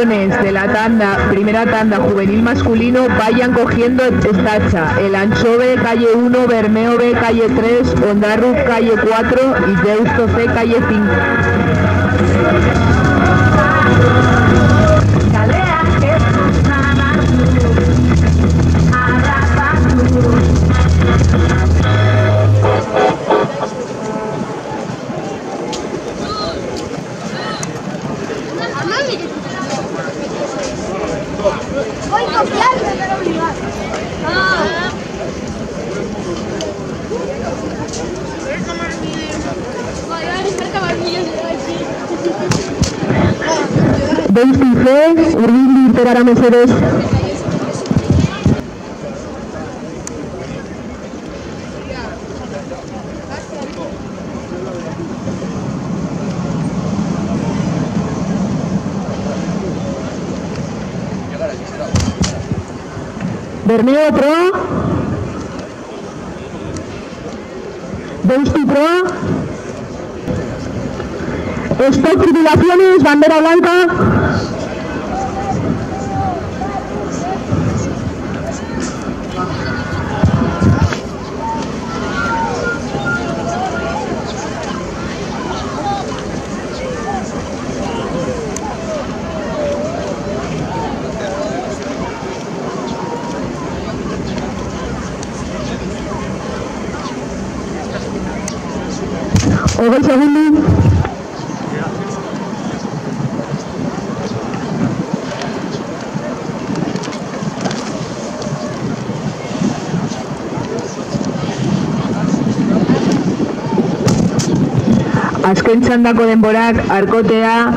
campeones de la primera tanda juvenil masculino vayan cogiendo estacha. El Anchove, calle 1, Bermeo B, calle 3, Ondarruz, calle 4 y Deusto C, calle 5. Deusto C, Urbildi Irtegara mesedez. Bermeo Pro, Deusto Pro, stop tripulaciones, bandera blanca. Hogei segundo. Azken txandako denborak arkotea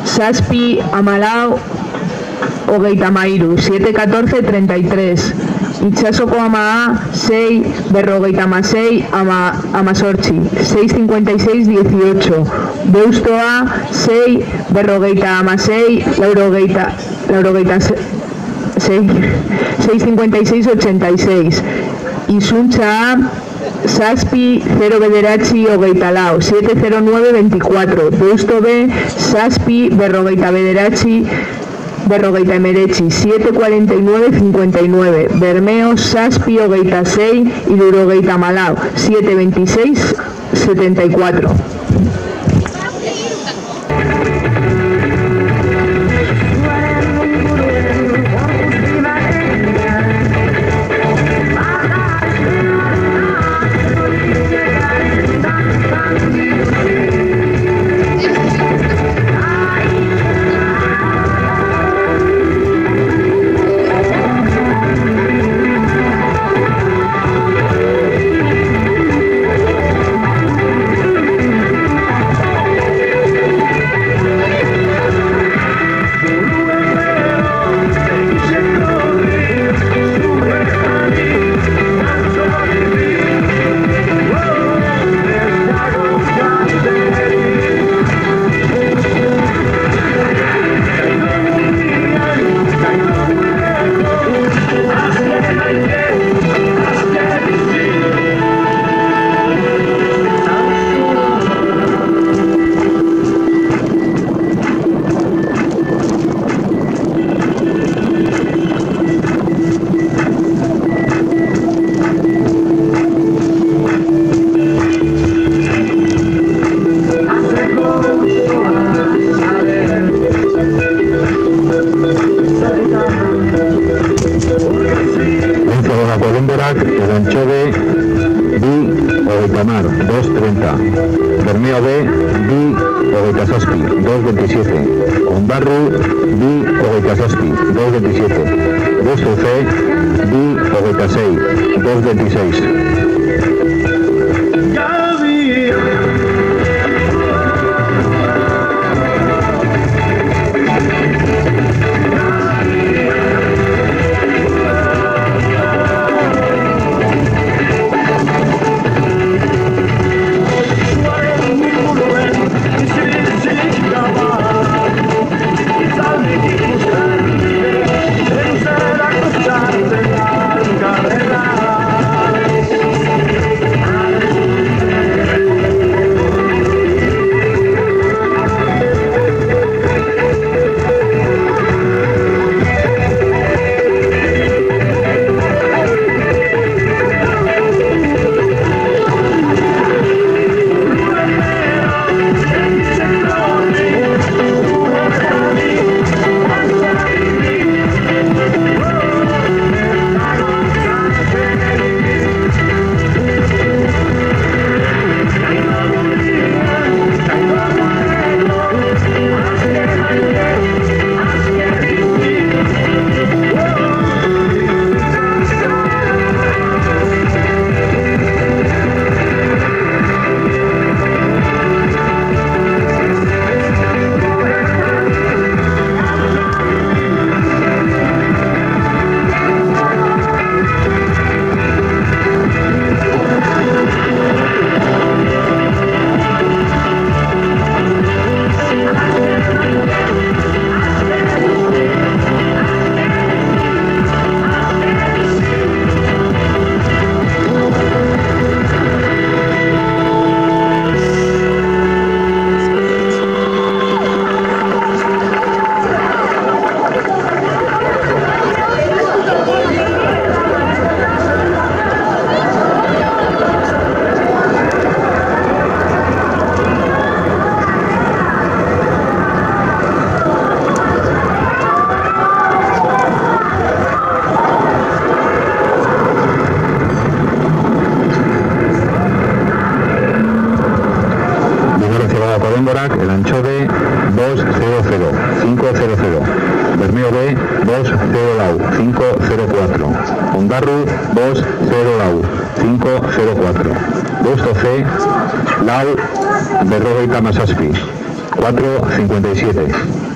7:14:33, 7:14:33. Itsasoko ama 6:56 amazortzi, 6:56:18. Deustoa 6:56 6:56:86. Izuntza Zazpi 0:09:24, 7:09:24. Deusto B Zazpi 0:49:49, 7:49:59. Bermeo Zazpi 26 hirurogeita 7:26:74. Anchove bi 2:30. Bermeo B bi 27, 2:27. Ondarru bi 27, 2:27. Deusto C bi 26, 2:26. Ondarru 2, 0 lau, 5, 0, 4. Deusto C, lau, berrogeita mazazpi, 4, 57.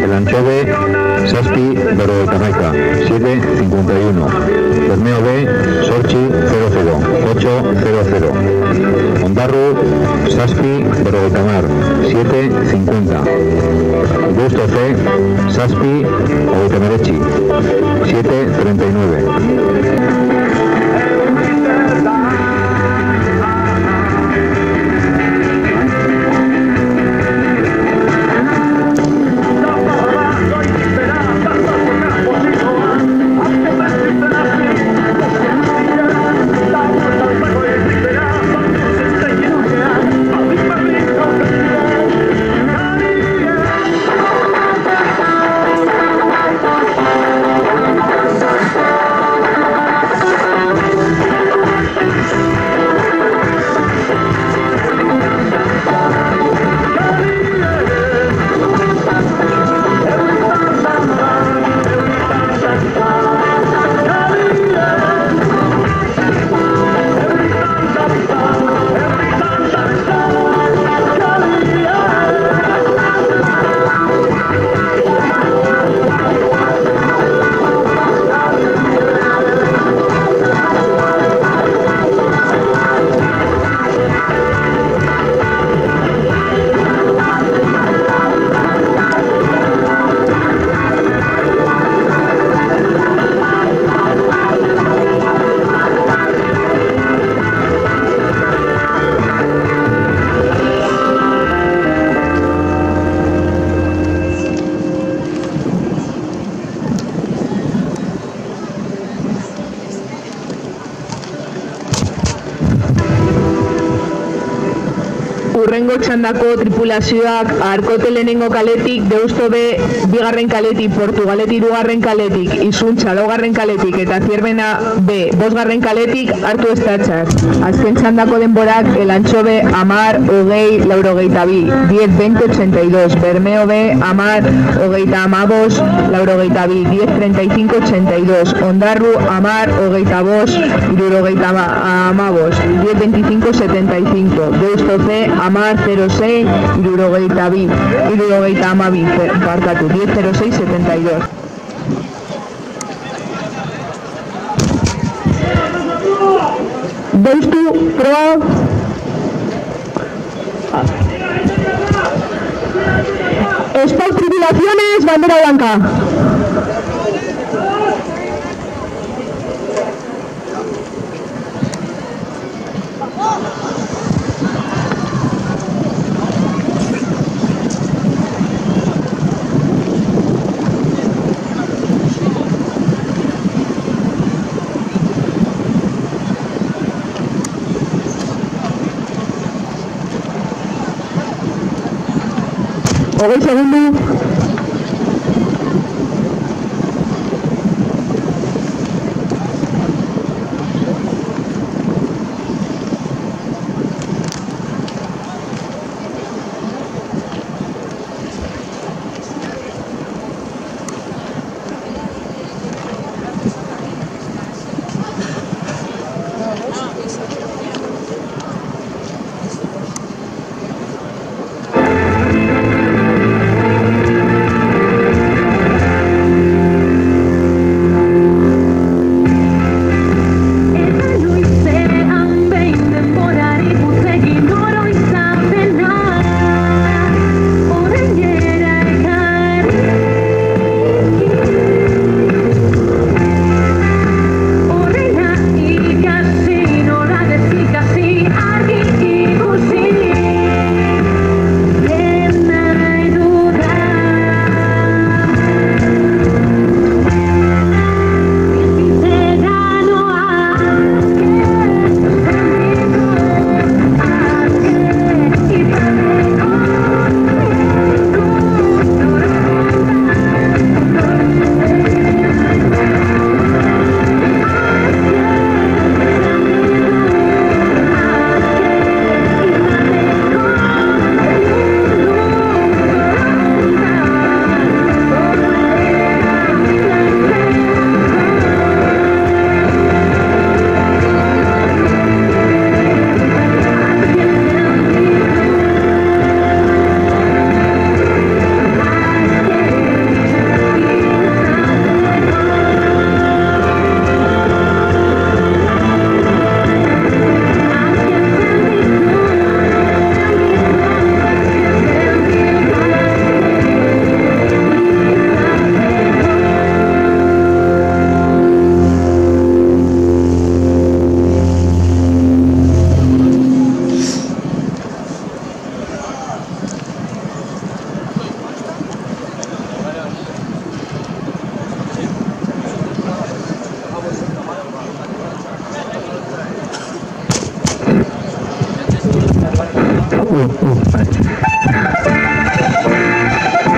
El anchove, Saspi, berrogeita hamaika, 7, 51. Bermeo B, Sorchi, 00, 8, 00. Ondarru, Saspi, berrogeita hamar, 7, 50. Deusto C, Saspi, hogeita hemeretzi, 7, 39. lehenengo txandako tripulazioak Arkote lehenengo kaletik, Deusto B bigarren kaletik, Portugaleti hirugarren kaletik, Izuntza laugarren kaletik eta Zierbena B bosgarren kaletik hartu estatxak. Azken txandako denborak El Antxobe 10, 20, 82, 10, 20, 82, Bermeo B 10, 20, 22, 10, 35, 82, Ondarru 10, 22, 10, 25, 75, Deusto C 10, 06, 22, barkatu, 10, 06, 72. Deustu, proba. Stop tripulaciones, bandera blanca. Un segundo.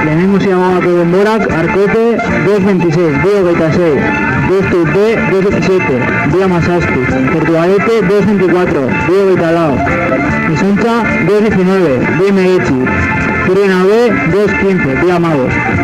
Lehenengo ziamagako denborak Arkote 2.26, 2.26, Deustu B 2.17, 2.17, Portugalete 2.24, 2.24, Izuntza 2.19, 2.19, Zierbena B 2.15, 2.15.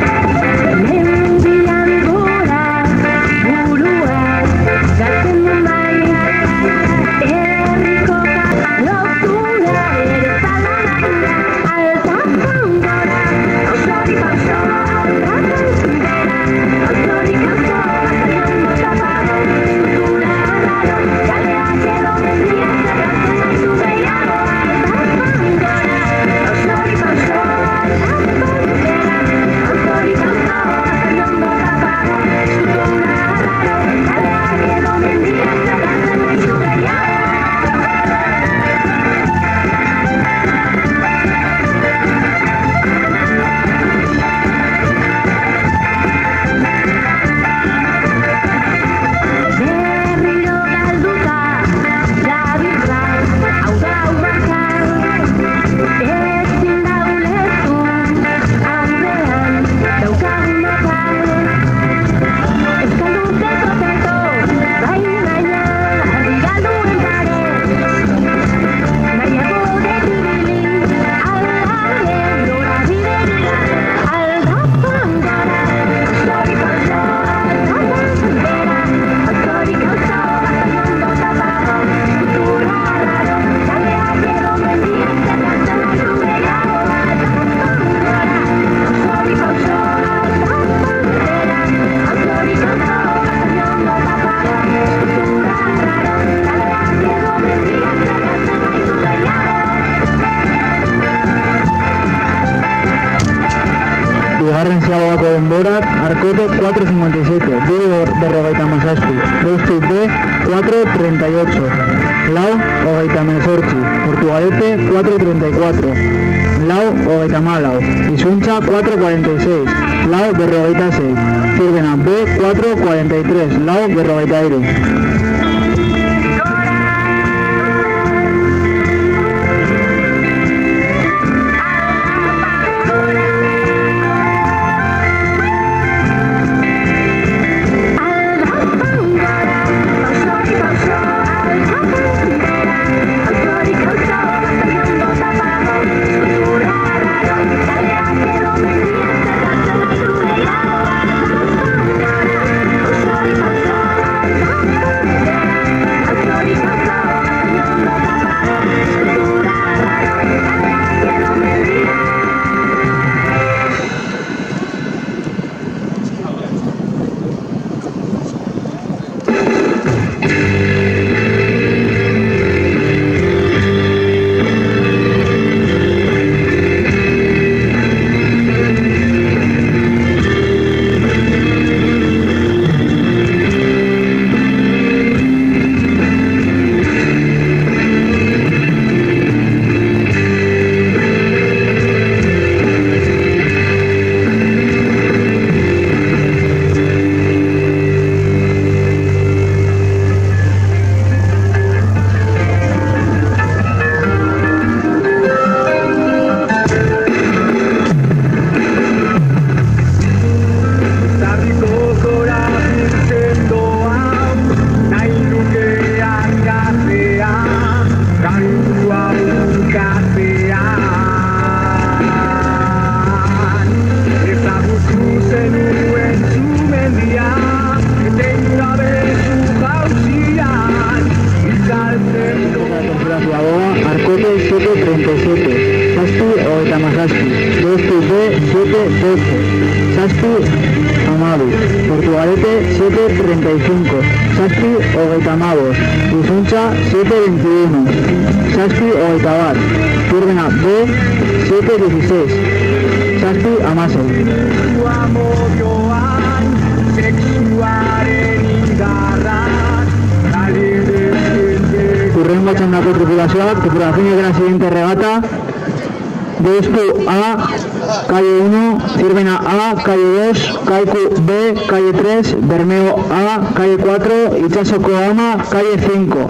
Denborak, Arcote 4,57, Diego berrogeita hamazazpi, Deustu B 4,38, Lau hogeita hemezortzi, Portugalete 4,34, Lau hogeita hamalau, Izuntza 4,46, Lau berrogeita 6, Zirbena B 4,43, Lau berrogeita 3. Portugalete 7,35, Zazpi hogeita hamabost, Izuntza 7,21, Zazpi hogeita bat, Zirbena B 7,16, Zazpi hamasei. Hurrengo txandako tripulazioak, tripulaciones de la siguiente regata: Deustu A, calle 1, Zirbena A, calle 2, Kaiku B, calle 3, Bermeo A, calle 4, Itsasoko Ama, calle 5.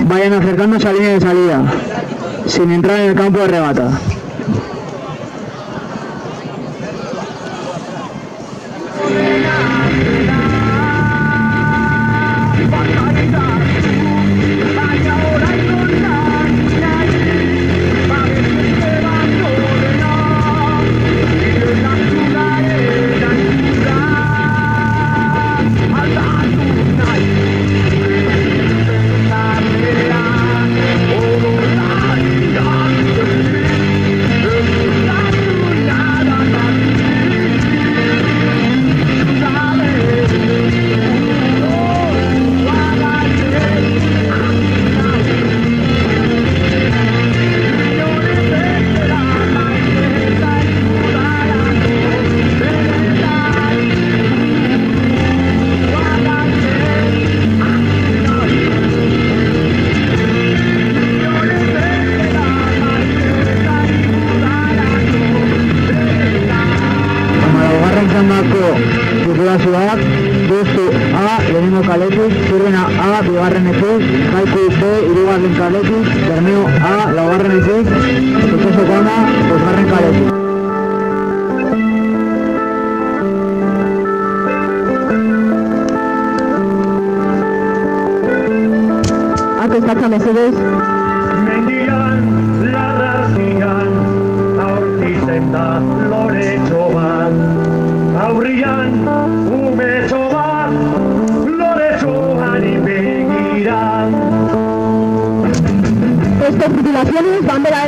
Vayan acercándose a la línea de salida, sin entrar en el campo de regata. Tripulazioak, Deustu A, lehenengo kaletik, Zirbena A, bigarrenetik, Kaiku B, hirugarren kaletik, Bermeo A, laugarrenetik, Itsasoko Ama, bosgarren kaletik. Atestatzen mesedez. Mendian, larrazian, aurkitzen da loretxo bat. Aurrian, umetxo bat, loretxoari begira. Estas tripulaciones van de la...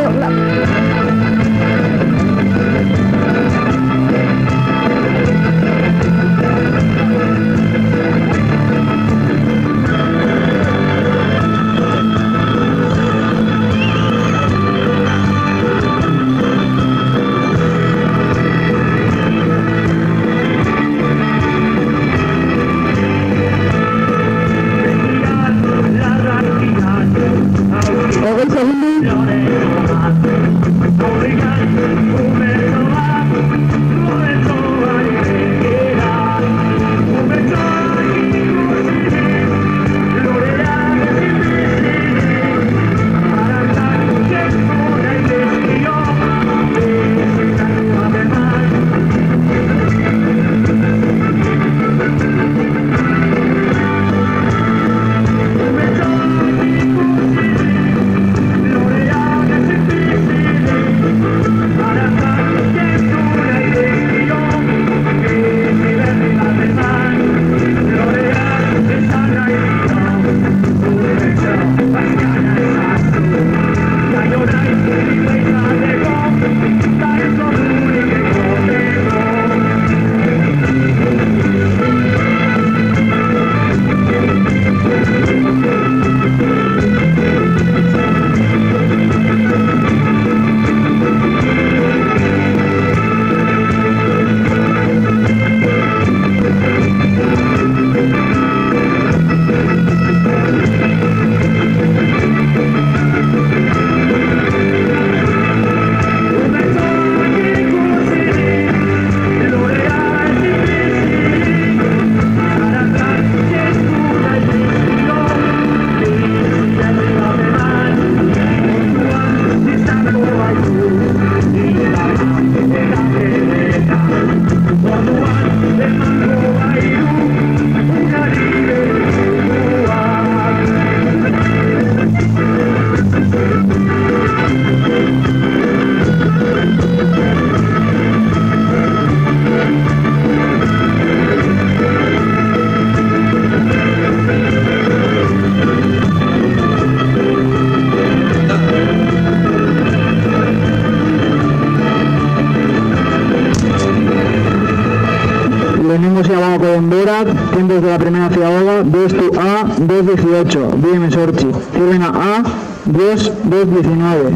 Ciabaga Codembora, tiempos de la primera Ciabaga, 2-A, 2-18, BM Sorchi, Cirvena A, 2-19,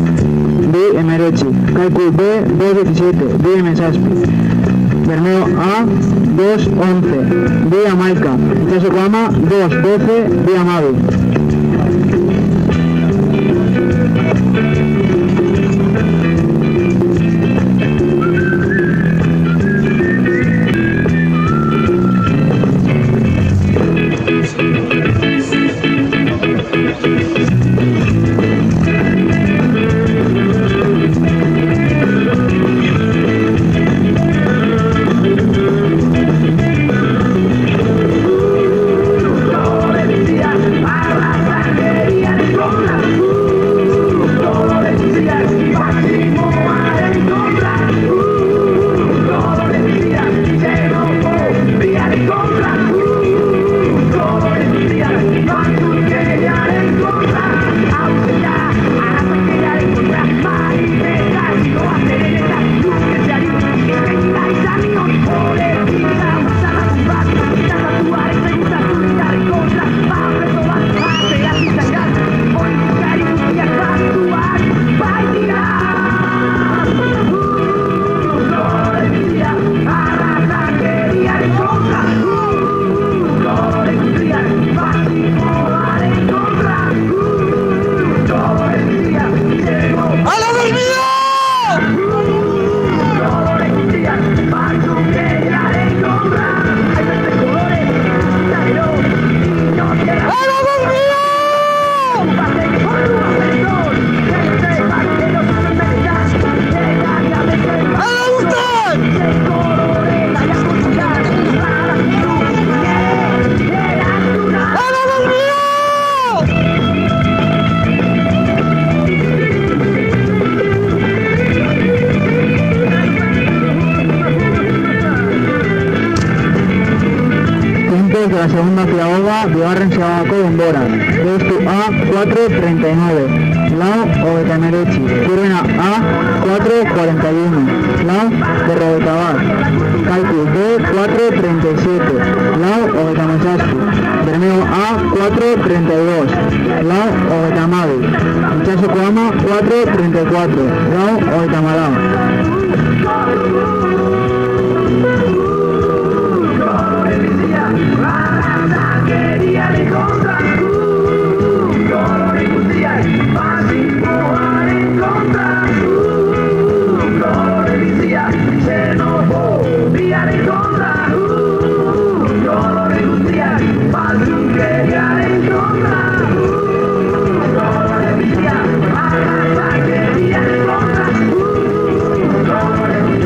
B Emerechi, Kaiku B, 2-17, BM Saspi, Bermeo A, 2-11, B Amaica, Chaso Coama, 2-12, B Amavi. De la segunda Ciabaga, Bigarren Ciabaga Codembora, 2-A, 4-39, Lao Obetamerechi, Cirvena A, 4-41, Lao Berrobetabar, Kaiku B, 4-37, Lao Obetamesaspi, Bermeo A, 4-32, Lao Obetamavi, Chaso Coama, 4-34, Lao Obetamalao.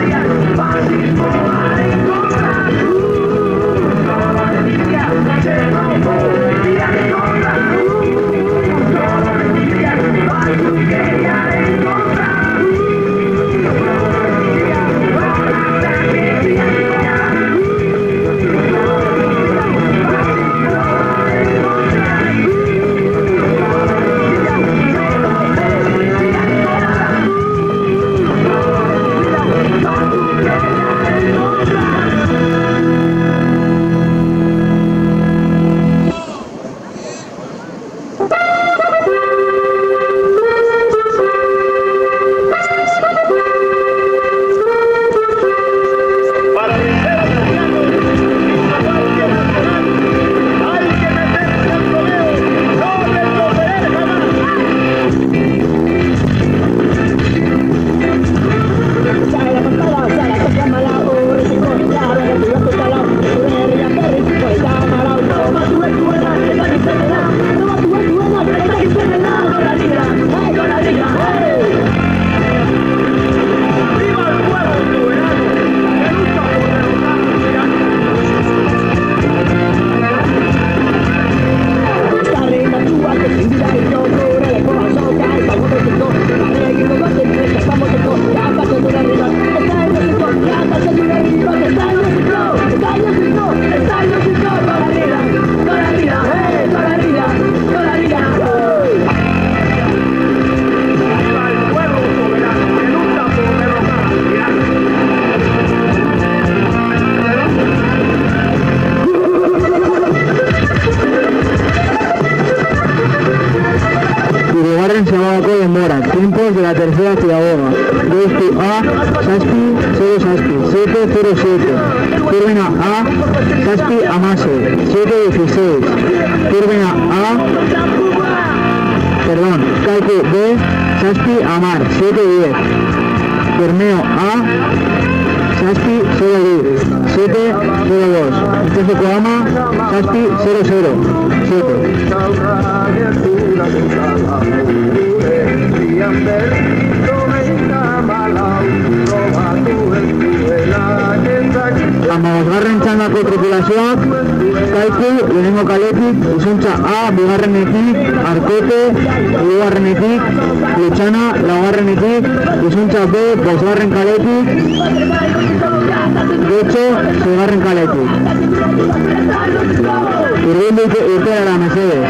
Yeah. Vitoria Ciudadana. Deustu A, Saspi, 0 Saspi, 707. Sirvena A, Saspi Amase, 716. Sirvena A, Calco B, Saspi Amar, 710. Bermeo A, Saspi 010, 702. Este Coama, Saspi 00, 7. Amagosgarren txandako tripulazioak, Kaiku, lehenengo kaletik, izuntza A, bigarrenetik, Arkote, hirugarrenetik, Lutxana, laugarrenetik, izuntza B, bosgarren kaletik, Getxo, seigarren kaletik. Urbildu irteara, mesedez.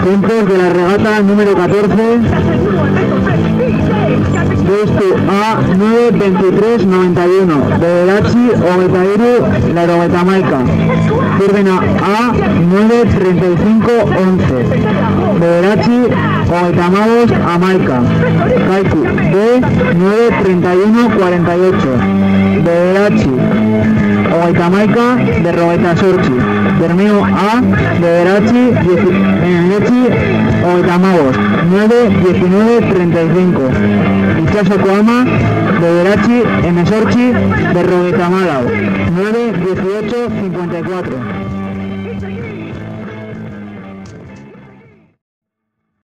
Tiempos de la regata número 14. Deustu A 9:23:91. Bederatzi Ogetairu Larogetamaica. Sirvena A 9:35:11. Bederatzi Ogetamabos Amaica. Kaiku B 9:31:48. Bederatzi Ogetamaica Berrogeta Sortzi. Bermeo A Bederatzi Ogetamabos 9:19:35. Itxaso Coama Bederatzi Emesortzi Berrogeta Malau 9:18:54.